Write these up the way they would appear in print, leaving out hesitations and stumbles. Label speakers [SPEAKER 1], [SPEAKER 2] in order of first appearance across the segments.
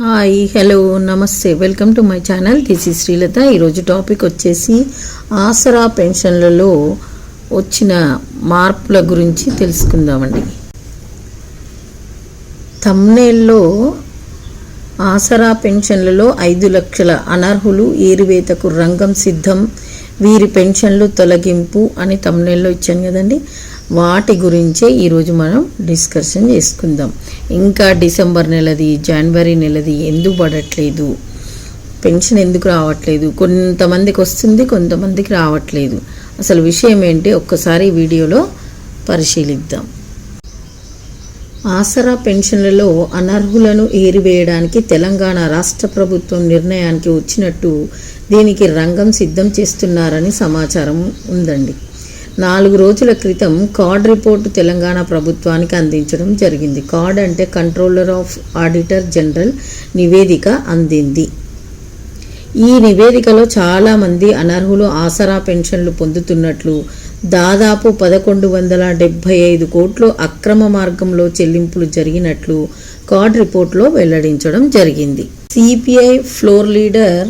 [SPEAKER 1] Hi hello నమస్తే welcome to my channel. This is Srilatha. ఈరోజు topic వచ్చేసి ఆసరా పెన్షన్లలో వచ్చిన మార్పుల గురించి తెలుసుకుందామండి. థంబ్నెయిల్లో ఆసరా పెన్షన్లలో 5 లక్షల అనర్హులు ఏరివేతకు రంగం సిద్ధం, వీరి పెన్షన్లు తొలగింపు అని థంబ్నెయిల్లో ఇచ్చాను కదండి. వాటి గురించే ఈరోజు మనం డిస్కషన్ చేసుకుందాం. ఇంకా డిసెంబర్ నెలది, జనవరి నెలది ఎందుకు పడట్లేదు, పెన్షన్ ఎందుకు రావట్లేదు, కొంతమందికి వస్తుంది కొంతమందికి రావట్లేదు, అసలు విషయం ఏంటి ఒక్కసారి వీడియోలో పరిశీలిద్దాం. ఆసరా పెన్షన్లలో అనర్హులను ఏరివేయడానికి తెలంగాణ రాష్ట్ర ప్రభుత్వం నిర్ణయానికి వచ్చినట్టు దీనికి రంగం సిద్ధం చేస్తున్నారని సమాచారం ఉందండి. 4 రోజుల క్రితం కార్డ్ రిపోర్టు తెలంగాణ ప్రభుత్వానికి అందించడం జరిగింది. కార్డ్ అంటే కంట్రోలర్ ఆఫ్ ఆడిటర్ జనరల్ నివేదిక అందింది. ఈ నివేదికలో చాలామంది అనర్హులు ఆసరా పెన్షన్లు పొందుతున్నట్లు, దాదాపు 1175 కోట్లు అక్రమ మార్గంలో చెల్లింపులు జరిగినట్లు కార్డ్ రిపోర్ట్లో వెల్లడించడం జరిగింది. CPI floor leader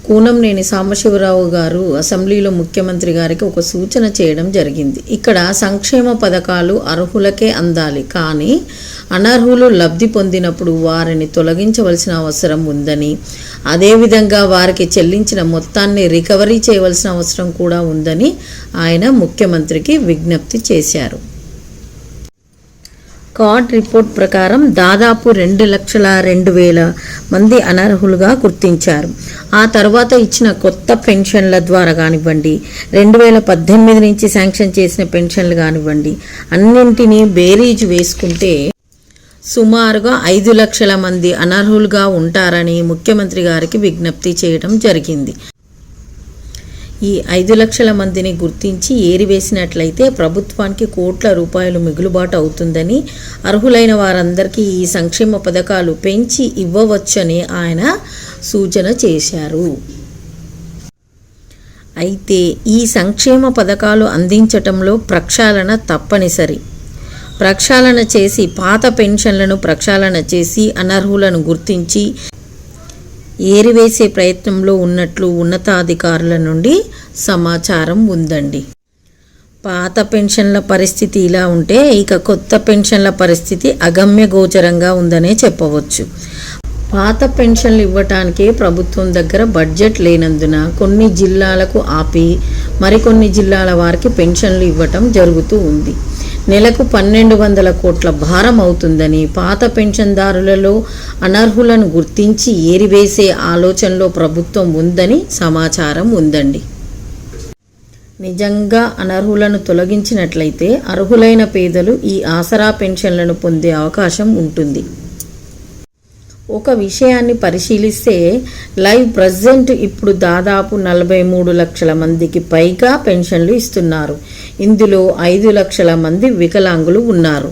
[SPEAKER 1] Kunamneni Sambasivarao గారు అసెంబ్లీలో ముఖ్యమంత్రి గారికి ఒక సూచన చేయడం జరిగింది. ఇక్కడ సంక్షేమ పథకాలు అర్హులకే అందాలి, కానీ అనర్హులు లబ్ధి పొందినప్పుడు వారిని తొలగించవలసిన అవసరం ఉందని, అదేవిధంగా వారికి చెల్లించిన మొత్తాన్ని రికవరీ చేయవలసిన అవసరం కూడా ఉందని ఆయన ముఖ్యమంత్రికి విజ్ఞప్తి చేశారు. కార్డ్ రిపోర్ట్ ప్రకారం దాదాపు 2,02,000 మంది అనర్హులుగా గుర్తించారు. ఆ తర్వాత ఇచ్చిన కొత్త పెన్షన్ల ద్వారా కానివ్వండి, 2018 నుంచి శాంక్షన్ చేసిన పెన్షన్లు కానివ్వండి, అన్నింటినీ బేరీజు వేసుకుంటే సుమారుగా 5 లక్షల మంది అనర్హులుగా ఉంటారని ముఖ్యమంత్రి గారికి విజ్ఞప్తి చేయడం జరిగింది. ఈ 5 లక్షల మందిని గుర్తించి ఏరివేసినట్లయితే ప్రభుత్వానికి కోట్ల రూపాయలు మిగులుబాటు అవుతుందని, అర్హులైన వారందరికీ ఈ సంక్షేమ పథకాలు పెంచి ఇవ్వవచ్చని ఆయన సూచన చేశారు. అయితే ఈ సంక్షేమ పథకాలు అందించటంలో ప్రక్షాళన తప్పనిసరి. ప్రక్షాళన చేసి పాత పెన్షన్లను ప్రక్షాళన చేసి అనర్హులను గుర్తించి ఏరివేసే ప్రయత్నంలో ఉన్నట్లు ఉన్నతాధికారుల నుండి సమాచారం ఉందండి. పాత పెన్షన్ల పరిస్థితి ఇలా ఉంటే ఇక కొత్త పెన్షన్ల పరిస్థితి అగమ్య గోచరంగా ఉందనే చెప్పవచ్చు. పాత పెన్షన్లు ఇవ్వటానికే ప్రభుత్వం దగ్గర బడ్జెట్ లేనందున కొన్ని జిల్లాలకు ఆపి మరికొన్ని జిల్లాల వారికి పెన్షన్లు ఇవ్వటం జరుగుతూ ఉంది. నెలకు 1,200 కోట్ల భారం అవుతుందని, పాత పెన్షన్దారులలో అనర్హులను గుర్తించి ఏరివేసే ఆలోచనలో ప్రభుత్వం ఉందని సమాచారం ఉందండి. నిజంగా అనర్హులను తొలగించినట్లయితే అర్హులైన పేదలు ఈ ఆసరా పెన్షన్లను పొందే అవకాశం ఉంటుంది. ఒక విషయాన్ని పరిశీలిస్తే లైవ్ ప్రజెంట్ ఇప్పుడు దాదాపు 43 లక్షల మందికి పైగా పెన్షన్లు ఇస్తున్నారు. ఇందులో 5 లక్షల మంది వికలాంగులు ఉన్నారు.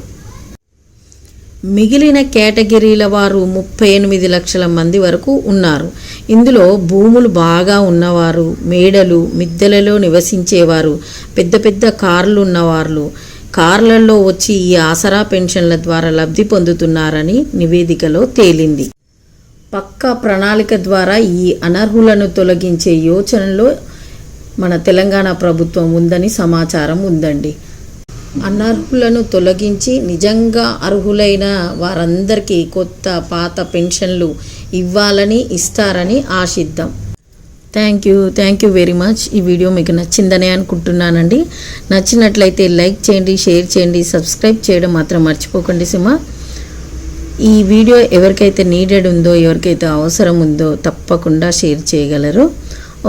[SPEAKER 1] మిగిలిన కేటగిరీల వారు 38 లక్షల మంది వరకు ఉన్నారు. ఇందులో భూములు బాగా ఉన్నవారు, మేడలు మిద్దెలలో నివసించేవారు, పెద్ద పెద్ద కార్లు ఉన్నవారు కార్లలో వచ్చి ఈ ఆసరా పెన్షన్ల ద్వారా లబ్ధి పొందుతున్నారని నివేదికలో తేలింది. పక్కా ప్రణాళిక ద్వారా ఈ అనర్హులను తొలగించే యోచనలో మన తెలంగాణ ప్రభుత్వం ఉందని సమాచారం ఉందండి. అనర్హులను తొలగించి నిజంగా అర్హులైన వారందరికీ కొత్త పాత పెన్షన్లు ఇవ్వాలని ఇస్తారని ఆశిద్దాం. Thank you very much. ఈ వీడియో మీకు నచ్చిందనే అనుకుంటున్నానండి. నచ్చినట్లయితే లైక్ చేయండి, షేర్ చేయండి, సబ్స్క్రైబ్ చేయడం మాత్రం మర్చిపోకండి సుమా. ఈ వీడియో ఎవరికైతే నీడెడ్ ఉందో, ఎవరికైతే అవసరం ఉందో తప్పకుండా షేర్ చేయగలరు.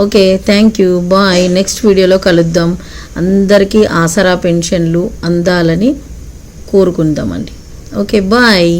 [SPEAKER 1] Okay, thank you, bye. Next వీడియోలో కలుద్దాం. అందరికీ ఆసరా పెన్షన్లు అందాలని కోరుకుందామండి. Okay, bye.